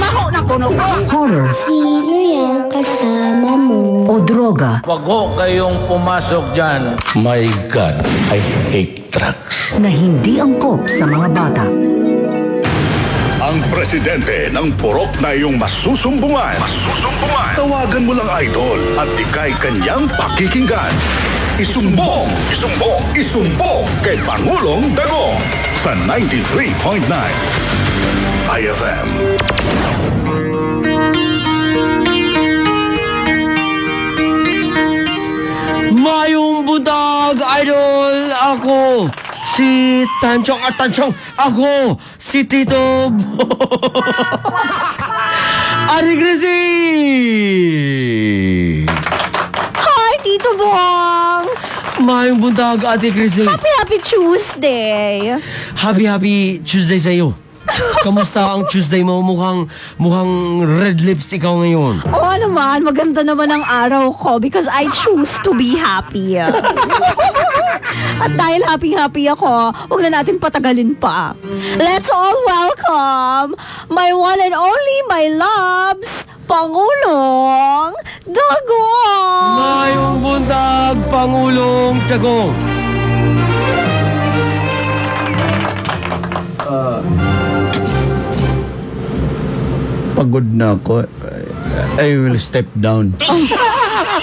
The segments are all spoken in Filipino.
Trabaho na kuno ko. Horror Sino yung kasama mo? o droga Wag ho kayong pumasok dyan. My God, I hate drugs. na hindi angkop sa mga bata. Ang presidente ng purok na iyong masusumbungan. Tawagan mo lang idol at ikay kanyang pakikinggan. Isumbong kay Pangulong Dagong sa 93.9 IFM. Mayong buntag, idol! Ako, si Tanchong at Tanchong. Ako, si Tito Ari Grisi! Hi, Tito Bong! Mayong buntag, Ate Grisi. Happy Tuesday! Happy Tuesday sa iyo. Kamusta ang Tuesday mo? Mukhang red lips ikaw ngayon. Oo naman, maganda naman ang araw ko because I choose to be happy. At dahil happy ako, huwag na natin patagalin pa. Let's all welcome my one and only, my loves, Pangulong Dagong! Mayong buntag, Pangulong Dagong. Pagod na ako. I will step down.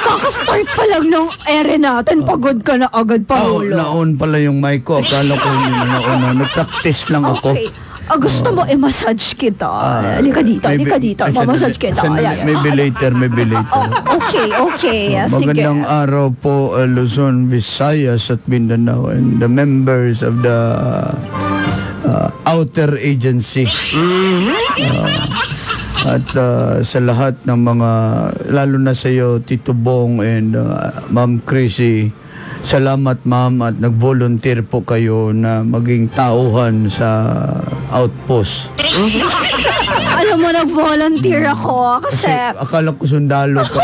Kakastart pa lang ng ere natin, pagod ka na agad, Pangulo. Naon pala yung mic ko. Akala ko yun na nauna. Nag-practice lang ako. Okay. Gusto mo i-massage kita? Halika dito. Mamassage kita. Maybe later. Okay. Sige. Magandang araw po, Luzon, Visayas at Mindanao and the members of the outer agency. At sa lahat ng mga, lalo na sa iyo, Tito Bong and Ma'am Chrissy, salamat ma'am at nag-volunteer po kayo na maging tauhan sa outpost. Alam mo, nag-volunteer ako kasi Akala ko sundalo ka.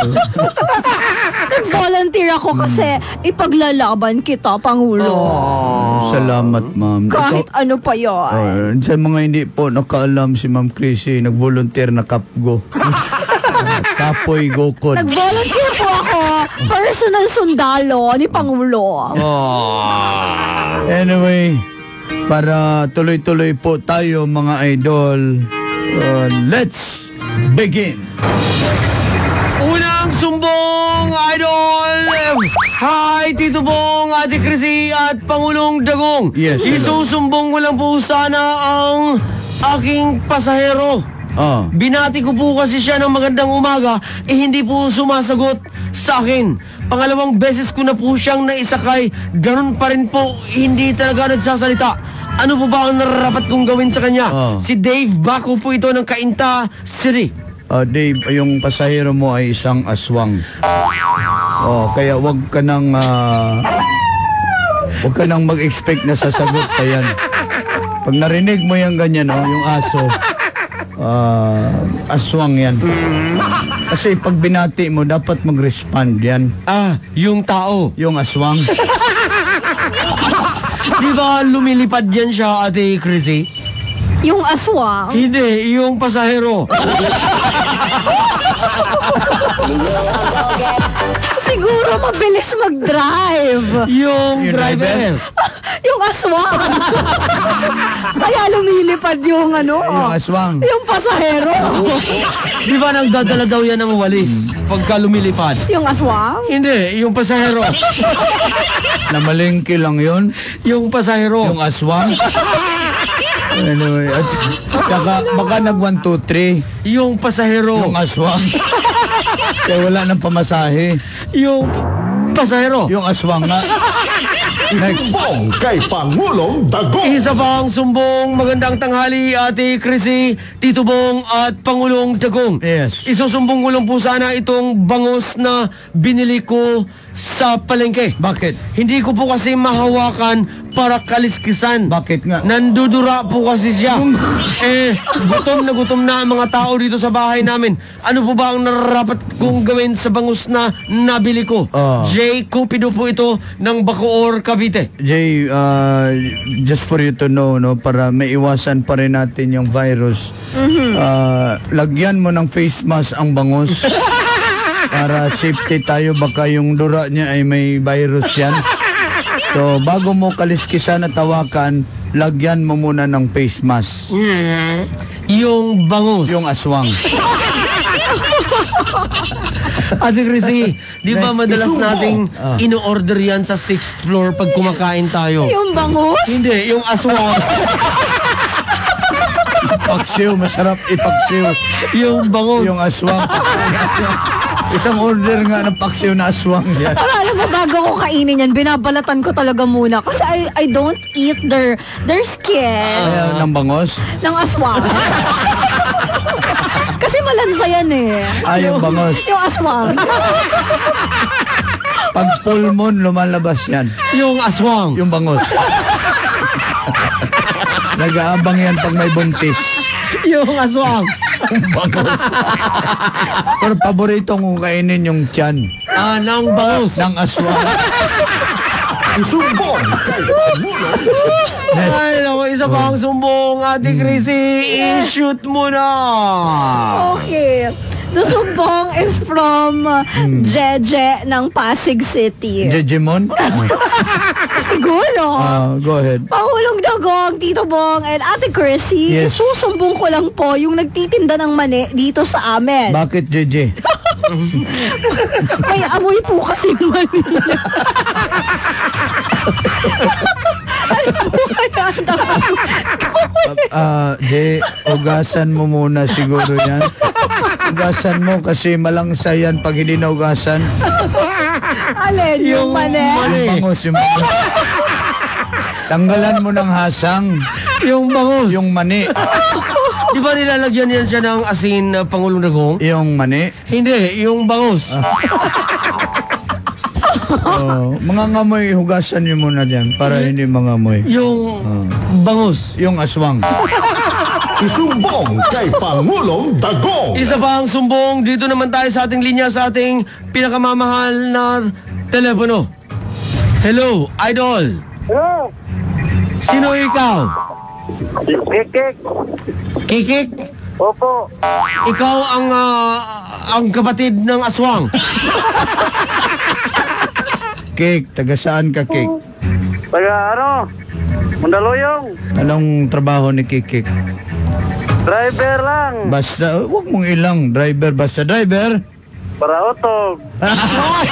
nag-volunteer ako kasi ipaglalaban kita, Pangulo. Salamat ma'am. Kahit ano pa yun. Sa mga hindi po nakaalam, si Ma'am Chrissy nag-volunteer na kapgo. Kapoy gokod. Nag-volunteer po ako, personal sundalo ni Pangulo. Anyway, para tuloy-tuloy po tayo mga idol, let's begin. Unang sumbong, idol! Hi, Tito Bong, Ate Chrissy at Pangulong Dagong. Yes, hello. Isusumbong ko lang po sana ang aking pasahero. Binati ko po kasi siya ng magandang umaga, hindi po sumasagot sa akin. Pangalawang beses ko na po siyang naisakay, ganun pa rin po, hindi talaga nagsasalita. Ano po ba ang nararapat kong gawin sa kanya? Si Dave Baco po ito ng Cainta City. Dave, yung pasahero mo ay isang aswang. Kaya wag ka nang mag-expect na sasagot pa yan. Pag narinig mo yung ganyan, yung aso, aswang yan. Kasi pag binati mo, dapat mag-respond yan. Yung tao. Yung aswang. Di ba lumilipad yan siya, Ate Chrissy? Yung aswang? Hindi, yung pasahero. Siguro mabilis mag-drive. Yung driver. Yung aswang. Kaya lumilipad yung Yung aswang. yung pasahero. Di ba nagdadala daw yan ng walis pagka lumilipad? Yung aswang? Hindi, yung pasahero. Namalengke lang yun. Yung pasahero. Yung aswang. Anyway, at saka baka nag 1, 2, 3. Yung pasahero. Yung aswang. Kaya wala nang pamasahe. Yung pasahero. Yung aswang nga. Isumbong kay Pangulong Dagong. Isa pang sumbong, magandang tanghali, Ate Chrissy, Tito Bong at Pangulong Dagong. Yes. Isusumbong ko lang po sana itong bangus na binili ko sa palengke. Bakit? Hindi ko po kasi mahawakan para kaliskisan. Bakit nga? Nandudura po kasi siya. Gutom na ang mga tao dito sa bahay namin. Ano po ba ang nararapat kong gawin sa bangus na nabili ko? J. Cupido po ito ng Bacoor, Cavite. Jay, just for you to know, no, para maiwasan pa rin natin yung virus, lagyan mo ng face mask ang bangus para safety tayo, baka yung dura niya ay may virus yan. So, bago mo kaliskisan at tawakan, lagyan mo muna ng face mask. Yung bangus. Yung aswang. Ate Chrissy, di ba madalas nating ino-order yan sa 6th floor pag kumakain tayo? Yung bangus? Hindi, yung aswang. Paksiw, masarap ipaksiw. Yung bangus. Yung aswang. Isang order nga ng paksiw na aswang yan. Pero alam mo, bago ko kainin yan, binabalatan ko talaga muna. Kasi I don't eat their skin. Ng bangos? Ng aswang. Kasi malansa yan eh. Yung bangos. Yung aswang. Pag full moon, lumalabas yan. Yung aswang. Yung bangos. Nag-aabang yan pag may buntis. Yung aswang. Yung bangos. Pero paborito kong kainin yung tiyan. Ng bangus. Ng aswang. Isumbong kay Pangulo. Ay, naku, isa pa ang sumbong, Ate Chrissy. I-shoot mo na. Okay. The sumbong is from Jeje ng Pasig City. Jejemon? Siguro. Go ahead. Pangulong Dagong, Tito Bong, and Ate Chrissy, Yes. susumbong ko lang po yung nagtitinda ng mani dito sa amin. Bakit, Jeje? May amoy po kasi mani. Ano po kaya ang Je, ugasan mo muna siguro yan. Ugasan mo kasi malangsa yan pag hindi na ugasan. alin? Yung mani? Yung bangos, yung bangos. Tanggalan mo ng hasang. Yung bangus. Yung mani. Di ba nilalagyan yan siya ng asin, Pangulong Dagong? Yung mani. Hindi, yung bangus. Mga ngamoy, hugasan nyo muna dyan para hindi mangamoy. Yung bangus. Yung aswang. Isumbong kay Pangulong Dagong. Isa pa ang sumbong. Dito naman tayo sa ating linya, sa ating pinakamamahal na telepono. Hello, Idol. Hello, Sino ikaw? Kikik. Kikik? Opo. Ikaw ang kapatid ng aswang. Cake, taga saan ka, Cake? Taga Mandaluyong. Anong trabaho ni Kikik? Driver lang. Basta, huwag mong ilang. Driver, basta driver. Para utog.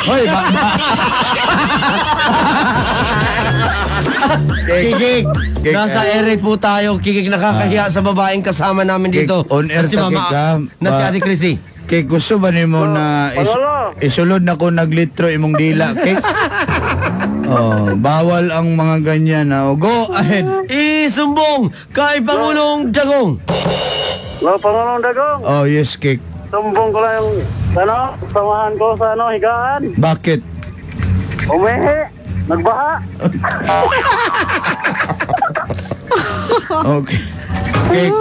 Hoy, Kikik, Kik, nasa ere po tayo. Kikik, nakakahiya sa babaeng kasama namin Kik, dito. on air At si ka, Mama, Kik, ha? na si Ate Chrissy. Cake, gusto ba ni mo na isulod na ko naglitro imong dila, Cake? Bawal ang mga ganyan. Go ahead. Isumbong kay Pangulong Dagong. Hello, Pangulong Dagong. Yes, Cake. Sumbong ko lang yung, samahan ko sa higaan. Bakit? Umihi. Nagbaha. Okay. Cake,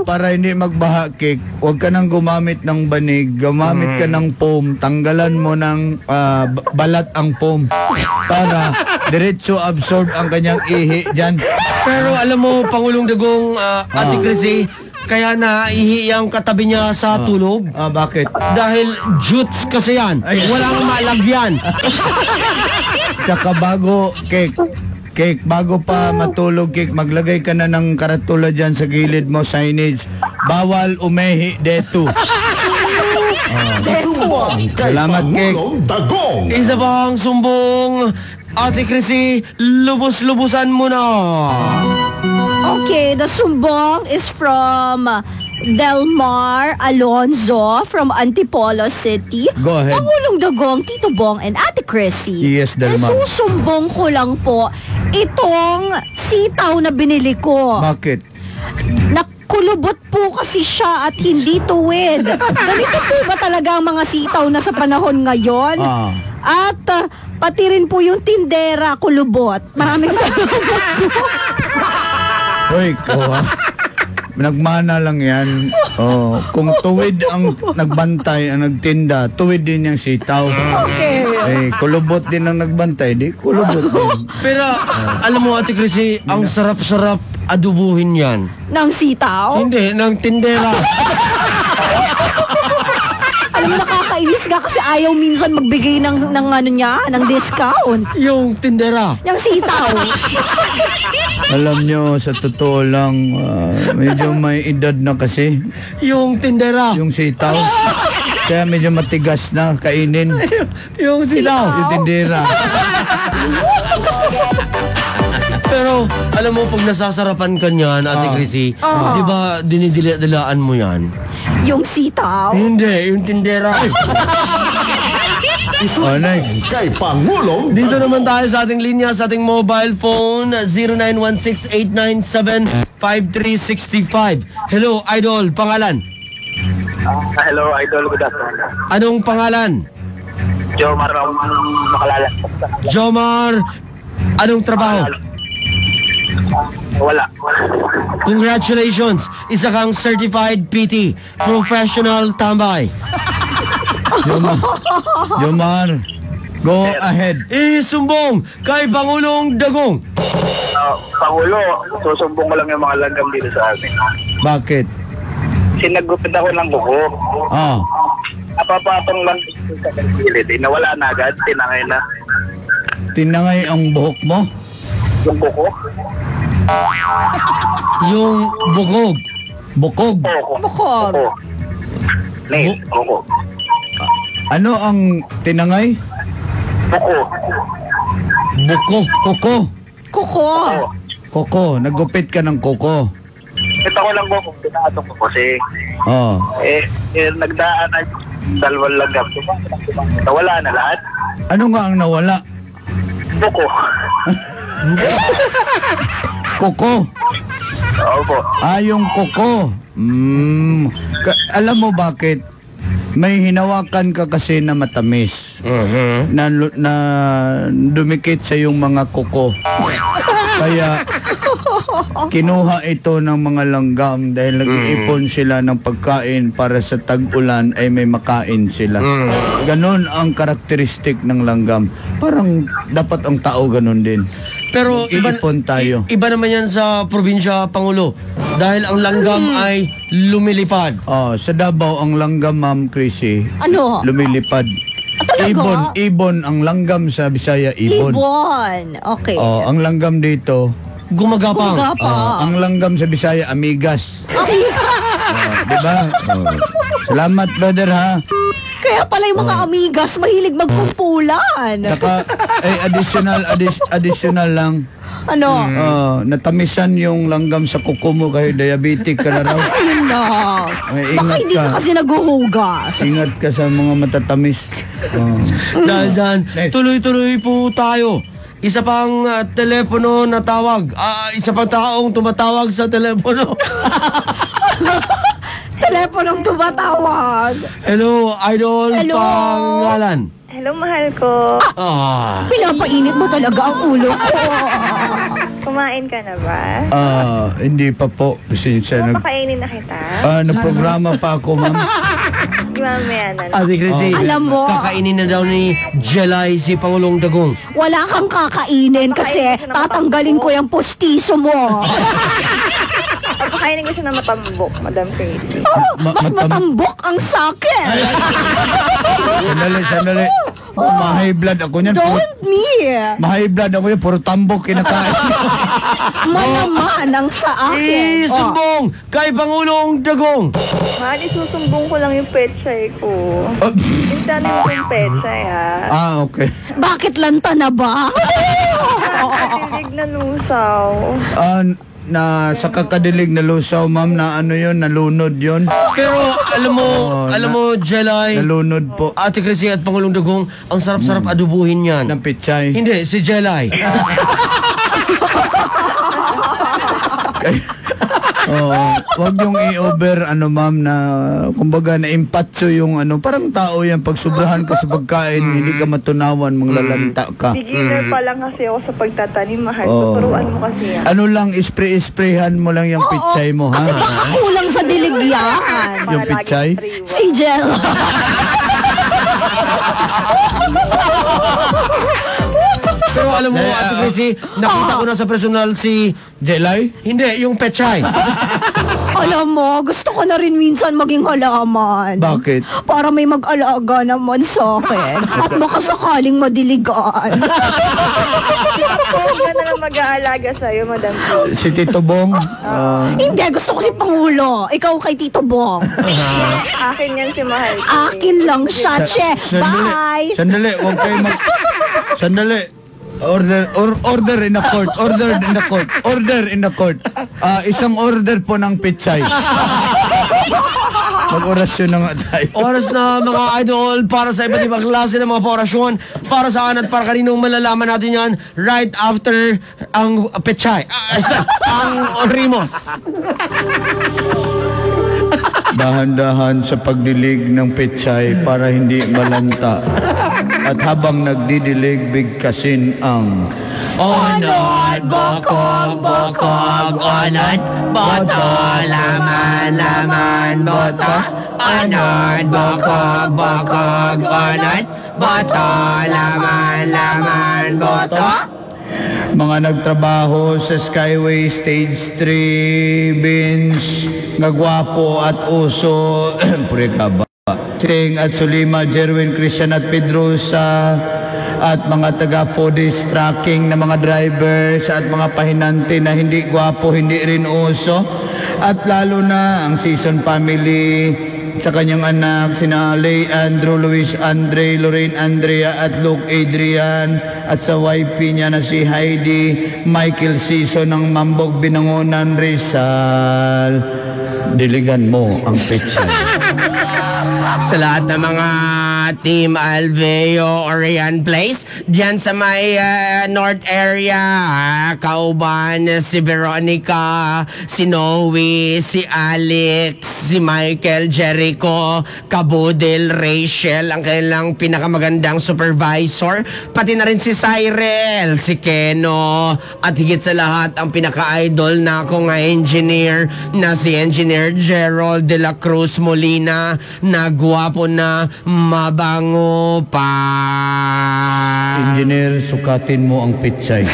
para hindi magbaha, Cake, huwag ka nang gumamit ng banig, gumamit ka ng foam, tanggalan mo ng balat ang foam para diretso absorb ang kanyang ihi dyan. Pero alam mo, Pangulong Dagong, Ate Chrissy, kaya naihi ang katabi niya sa tulog. Bakit? Dahil jutes kasi yan. Walang malagyan. Tsaka bago, Cake, bago pa matulog, Cake, maglagay ka na ng karatula dyan sa gilid mo, signage. Bawal umehi deto. Isumbong kay Salamat, Cake. Pangulong Dagong. Isa pa ang sumbong. Ate Chrissy, lubos-lubusan mo na. Okay, the sumbong is from Delmar Alonzo from Antipolo City. Go ahead. Pangulong Dagong, Tito Bong, and Ate Chrissy. Yes, Delmar. Susumbong ko lang po itong sitaw na binili ko. Bakit? Nakulubot po kasi siya at hindi tuwid. Ganito po ba talaga ang mga sitaw na sa panahon ngayon? At Pati rin po yung tindera, kulubot. Maraming salamat. Hoy, kawa. Nagmana lang yan. Oh, kung tuwid ang nagbantay, ang nagtinda, tuwid din yung sitaw. Okay. Eh, kulubot din ang nagbantay, di kulubot din. Pero, alam mo, Ate Chrissy, ang sarap-sarap adubuhin yan. Ng sitaw? Hindi, ng tindera. Alam mo, nakakainis nga kasi ayaw minsan magbigay ng ano niya, ng discount. Yung tindera. Ng sitaw. Alam nyo, sa totoo lang, medyo may edad na kasi Yung tindera. yung sitaw. Kaya medyo matigas na kainin. Yung silaw. Yung tindera. Pero, alam mo, pag nasasarapan ka niyan, Ate Chrissy, di ba dinidila-dilaan mo yan? Yung sitaw. Hindi, yung tindera. Oh, nice. Kay Pangulong Dito naman tayo sa ating linya, sa ating mobile phone, 0916-897-5365. Hello, Idol, pangalan? Hello, Idol. Good afternoon. Anong pangalan? Jomar, makalala. Jomar, anong trabaho? Wala. Congratulations! Isa kang certified PT, professional tambay. Jomar, go ahead. Isumbong kay Pangulong Dagong. Pangulo, susumbong ko lang yung mga langgam dito sa amin. Bakit? Sinagupit ako ng buko. Ah, Napapatong lang sa gilid. Nawala na agad. Tinangay na. tinangay ang buhok mo? Yung buko. Yung bukog. Bukog. Buko. Bukog. Buko. Nail. Buko. Ano ang tinangay? Buko. Buko. Koko. Kuko. Koko. Nagupit ka ng koko. Ito ko lang buko. Pinatong ko kasi. Oh. Nagdaan na dalawang langgam. Nawala na lahat. Ano nga ang nawala? Buko. Koko. Opo. Yung koko. Alam mo bakit? May hinawakan ka kasi na matamis. Na dumikit sa yung mga koko. Kaya kinuha ito ng mga langgam dahil nag-iipon sila ng pagkain para sa tag-ulan ay may makain sila. Ganon ang karakteristik ng langgam. Parang dapat ang tao ganon din. Pero Iipon tayo. Iba naman yan sa probinsya, Pangulo. Dahil ang langgam ay lumilipad. Sa Davao ang langgam, Ma'am Chrissy, Ano? lumilipad. Talaga? Ibon ang langgam sa Bisaya, ibon. Ibon. Okay. Ang langgam dito, Gumagapang. ang langgam sa Bisaya, amigas. Di ba? Salamat, brother, ha? Kaya pala yung mga amigas mahilig magkumpulan. Saka, additional lang. Ano? Natamisan yung langgam sa kuko mo kahit diabetic ka na raw. Ayun na. Ay, Baka ingat hindi ka ka. kasi naghuhugas. Ingat ka sa mga matatamis. Dahil dyan, Next. tuloy-tuloy po tayo. Isa pang telepono na tawag. Isa pang taong tumatawag sa telepono. Teleponong tumatawag. Hello, Idol, Hello. pangalan. Hello, mahal ko. Pinapainit mo talaga ang ulo ko. Kumain ka na ba? Hindi pa po. Pasensya. Papakainin na kita. Nagprograma pa ako, ma'am. Mamaya na. Ate Chrissy, Alam mo- kakainin na daw ni Jelay si Pangulong Dagong. Wala kang kakainin kasi tatanggalin ko yung postiso mo. Papakainin ko siya na matambok, Madam Crazy. Mas matambok ang sakin. Sandali. Mahay blood ako niyan. Don't me. Mahay blood ako yan. Puro tambok kinakain. Malaman ang sa akin. Isumbong kay Pangulong Dagong. Mahal, isusumbong ko lang yung petsay ko. Yung dami mo yung petsay, ha? Okay. Bakit lanta na ba? Kadilig na lusaw. Sa kakadilig na lusaw, ma'am, na ano yun, nalunod yun. Pero alam mo, Jelay, Nalunod po. Ate Chrissy at Pangulong Dagong, ang sarap-sarap adubuhin yan. Ng pitsay. Hindi, si Jelay. Oo, wag yung i-over ma'am na kumbaga na impatso yung parang tao yan pag sobrahan ka sa pagkain, hindi ka matunawan, manglalanta ka. Beginner pa lang kasi ako sa pagtatanim, mahal. Oo. Tuturuan mo kasi yan. Ano lang, spray-sprayhan mo lang yung pichay mo, ha? Kasi baka kulang sa diligyan. Yung pichay? Si Jel. Pero alam mo, Ate Chrissy, nakita ko na sa personal si... Jelay? Hindi, yung pechay. Alam mo, gusto ko na rin minsan maging halaman. Bakit? Para may mag-alaga naman sa akin. At baka sakaling madiligan. Huwag ka na lang mag-aalaga sa'yo, Madam P. Si Tito Bong? Hindi, gusto ko si Pangulo. Ikaw kay Tito Bong. Akin yan si Mahal. Akin lang siya, che. Bye! Sandali, huwag kayo Sandali. Order in the court. Order in the court. Order in the court. Isang order po ng pichay. Mag-orasyon na nga tayo. Oras na mga idol para sa iba't ibang klase ng mga orasyon para saan at para kaninong malalaman natin yan right after ang pechay. Ang rimos. Dahan-dahan sa pagdilig ng pechay para hindi malanta. At habang nagdidilig, bigkasin ang Onod, bokog, bokog, onod, boto, laman, laman, boto. Onod, bokog, bokog, onod, boto, laman, laman, boto. mga nagtrabaho sa Skyway Stage 3, Vince, Nagwapo at Uso, pure ka ba? Ting at Sulima, Jerwin, Christian at Pedrosa, at mga taga-Fodis tracking na mga drivers at mga pahinante na hindi gwapo, hindi rin uso, at lalo na ang Season family sa kanyang anak, sina Lay, Andrew, Luis, Andre, Lorraine, Andrea at Luke, Adrian, at sa YP niya na si Heidi, Michael Season ng Mambog, Binangonan, Rizal. Diligan mo ang picture. Sa lahat ng mga Team Alveo Orion Place, diyan sa may North area, kauban si Veronica, si Noe, si Alex, si Michael, Jericho, Kabudel, Rachel, ang kailang pinakamagandang supervisor, pati na rin si Cyril, si Keno, at higit sa lahat ang pinaka-idol na ako nga engineer na si Engineer Gerald de la Cruz Molina, na gwapo na mabango pa. Engineer, sukatin mo ang pichay.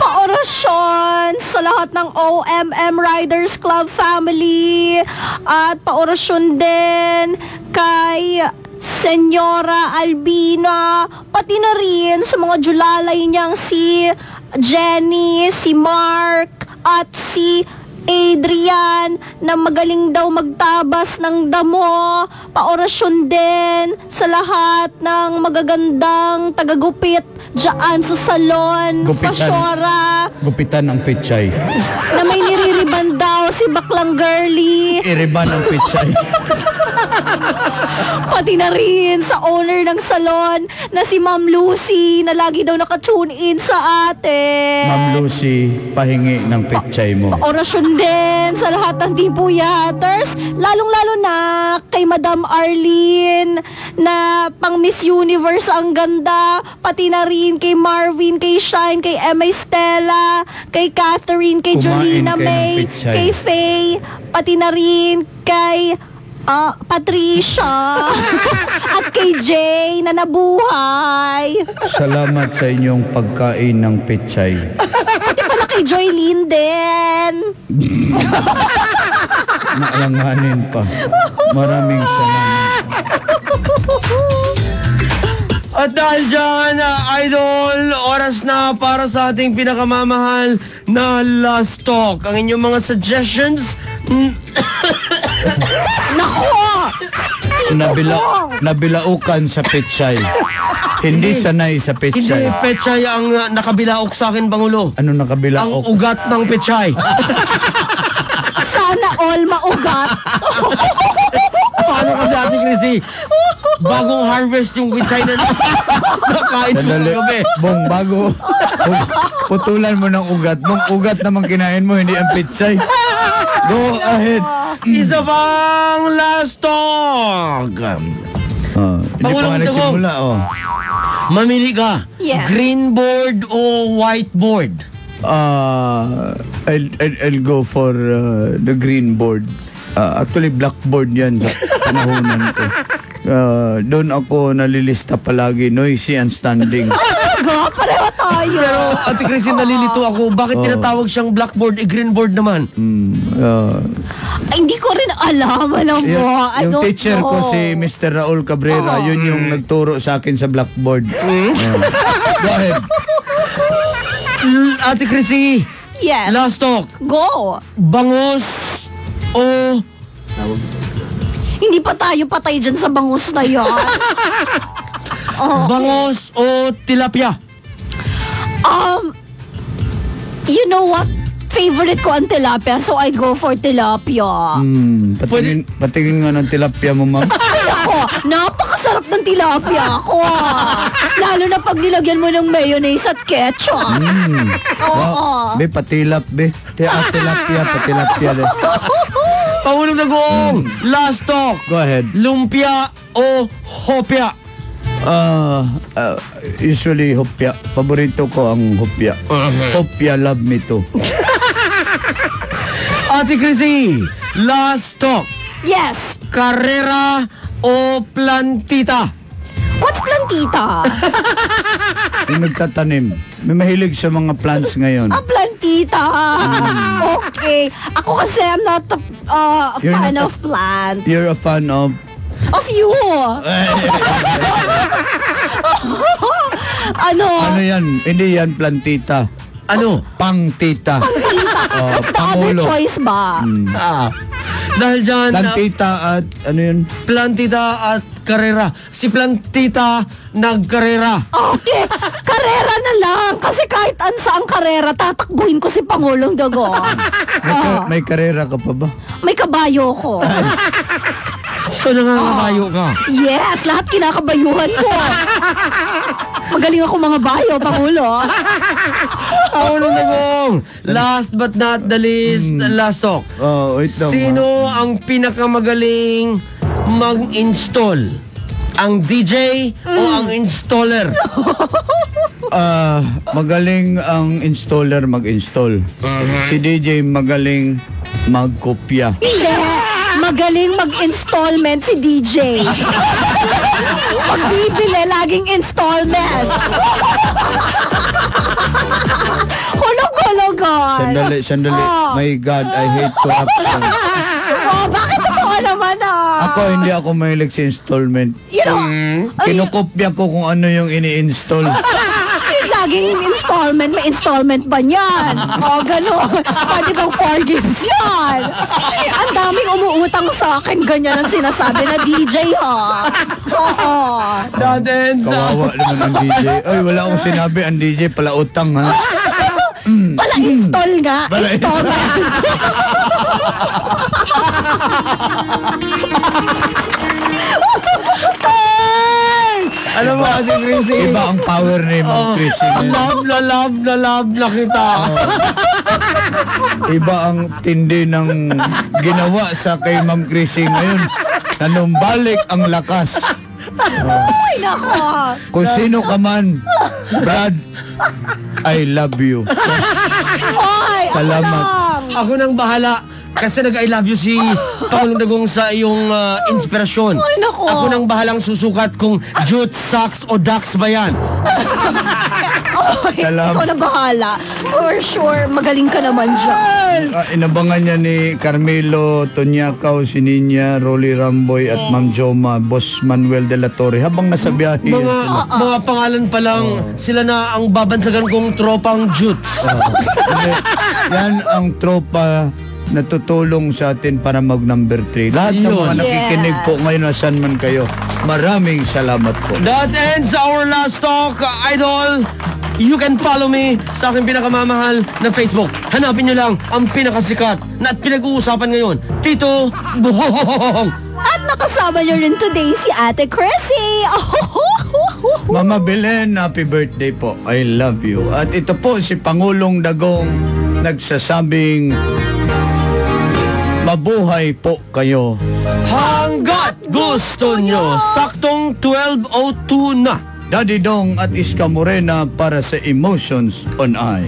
Paorasyon sa lahat ng OMM Riders Club family, at paorasyon din kay Senyora Albina, pati na rin sa mga julalay niyang si Jenny, si Mark, at si Adrian na magaling daw magtabas ng damo. Paorasyon din sa lahat ng magagandang tagagupit dyan sa salon. Pasyora Gupitan ang pichay. na may niririban daw si Baklang Girly. Iriban ang pichay. Pati na rin sa owner ng salon na si Ma'am Lucy na lagi daw nakatune in sa atin. Ma'am Lucy, pahingi ng pichay mo. Orasyon din sa lahat ng Tipuyaters, lalong-lalo na kay Madam Arlene na pang Miss Universe ang ganda, pati na rin kay Marvin, kay Shine, kay Emma Stella, kay Catherine, kay Kumain Jolina kayo ng May, pichay. kay Faye, pati na rin kay Patricia at kay Jay na nabuhay. Salamat sa inyong pagkain ng pichay. Pati pala kay Joylene din. Naalanganin pa. Maraming salamat. At dahil dyan, idol, oras na para sa ating pinakamamahal na last talk. Ang inyong mga suggestions. Nako! Nabilaukan sa pichay. Hindi sanay sa Hindi pichay. pechay ang nakabilaok sa akin, Pangulo. Ano Ang nakabilaok? ugat ng pechay. Sana all maugat. Paano kasi, Ate Chrissy? Bagong harvest yung pechay na nakain ko Sandali. gabi. Bong, bago Putulan mo ng ugat. Mong ugat naman kinain mo, hindi ang pitsay. Go ahead. Isa pang last talk. Hindi pa Pangulong nga Dagong. nagsimula, Mamili ka. Yes. Green board o whiteboard? I'll go for the green board. Actually, blackboard yan sa panahonan ko. Doon ako nalilista palagi, noisy and standing. Pareho tayo. Pero Ate Chrissy, nalilito ako. Bakit tinatawag siyang blackboard, green board naman? Ay, hindi ko rin alam. Alam mo, I Yung don't teacher know. ko si Mr. Raul Cabrera, yun yung nagturo sa akin sa blackboard. Go ahead. Ate Chrissy, Yes. last talk. Go. Bangos o Hindi pa tayo patay dyan sa bangus na yan. bangos o tilapia? You know what? Favorite ko ang tilapia, so I'd go for tilapia. Patingin nga ng tilapia mo, ma'am. Ay, ako, napakasarap ng tilapia ko. Lalo na pag nilagyan mo ng mayonnaise at ketchup. Oo. Be, patilap, be. Tilapia, patilapia. Pangulong Dagong, last talk. Go ahead. Lumpia o hopia? Usually, hopya. Paborito ko ang hopya. Hopya, love me too. Ate Chrissy, last talk. Yes. Carrera o plantita? What's plantita? Yung nagtatanim. May mahilig sa mga plants ngayon. Plantita. Okay. Ako kasi I'm not a You're fan not of plants. You're a fan of... Of you. Ano? Ano yan? Hindi yan plantita. Ano? Pangtita. What's the other Pangulo. choice ba? Dahil dyan, Plantita at ano yun? plantita at karera. Si plantita nagkarera. Okay. Karera na lang. Kasi kahit saang karera, tatakbuhin ko si Pangulong Dagong. May karera ka pa ba? May kabayo ko. So nangangabayo ka. Yes, lahat kinakabayuhan ko. Magaling ako mga bayo, Pangulo. Pangulong Dagong, last but not the least, last talk. Wait lang. Sino ang pinakamagaling mag-install? Ang DJ o ang installer? Magaling ang installer mag-install. Si DJ magaling magkopya. Hindi. Magaling mag-installment si DJ. Pagbibili, laging installment. Hulog-hulugan. Sandali. My God, I hate corruption. Bakit totoo naman Ako, hindi ako mahilig sa installment. You know, Kinukopya ko kung ano yung ini-install. laging installment, may installment ba niyan? Gano'n. Pwede bang forgives yan? Ang daming umuutang sa akin, ganyan ang sinasabi na DJ, ha? Oo. That ends Kawawa naman ang DJ. Ay, wala akong sinabi ang DJ, pala utang, ha? Pala install nga. Installment. Alam mo, Ate Chrissy, Iba ang power ni Ma'am Chrissy. love na kita. Iba ang tindi ng ginawa sa kay Ma'am Chrissy ngayon. Nanumbalik ang lakas. Ay, nako. Kung sino ka man, Brad, I love you. Ay, Salamat. Ako nang bahala. Kasi nag-I love you si Pangulong Dagong sa iyong inspirasyon. Ay, nako. Ako nang bahalang susukat kung jute, socks o ducks ba yan. Salamat. Ikaw na bahala. For sure, magaling ka naman dyan. Inabangan niya ni Carmelo Tonyacao, si Ninya, Rolly Ramboy at Ma'am Joma, Boss Manuel de la Torre habang nasa biyahe. Mga pangalan pa lang, sila na ang babansagan kong tropang jutes. Yan ang tropa na tutulong sa atin para mag number 3. Lahat ng mga Yun. nakikinig po ngayon na saan man kayo, maraming salamat po. That ends our last talk, Idol. You can follow me sa aking pinakamamahal na Facebook. Hanapin nyo lang ang pinakasikat na at pinag-uusapan ngayon, Tito Bong. At At nakasama niyo rin today si Ate Chrissy. Mama Belen, happy birthday po. I love you. At ito po si Pangulong Dagong nagsasabing mabuhay po kayo. Hanggat gusto nyo, saktong 12:02 na. Daddy Dong at Iska Morena para sa Emotions on I.